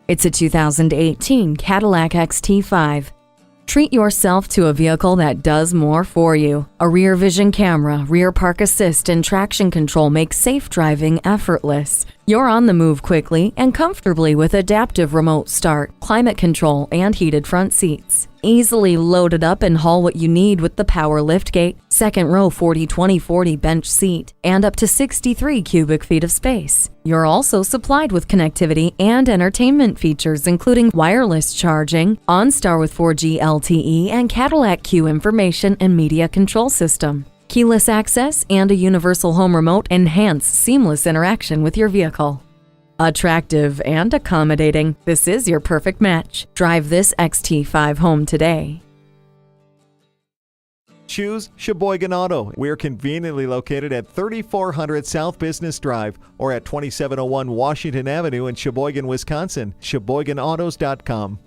It's a 2018 Cadillac XT5. Treat yourself to a vehicle that does more for you. A rear vision camera, rear park assist, and traction control make safe driving effortless. You're on the move quickly and comfortably with adaptive remote start, climate control, and heated front seats. Easily load it up and haul what you need with the power liftgate, second row 40/20/40 bench seat, and up to 63 cubic feet of space. You're also supplied with connectivity and entertainment features including wireless charging, OnStar with 4G LTE, and Cadillac CUE information and media control system. Keyless access and a universal home remote enhance seamless interaction with your vehicle. Attractive and accommodating, this is your perfect match. Drive this XT5 home today. Choose Sheboygan Auto. We're conveniently located at 3400 South Business Drive or at 2701 Washington Avenue in Sheboygan, Wisconsin. SheboyganAutos.com.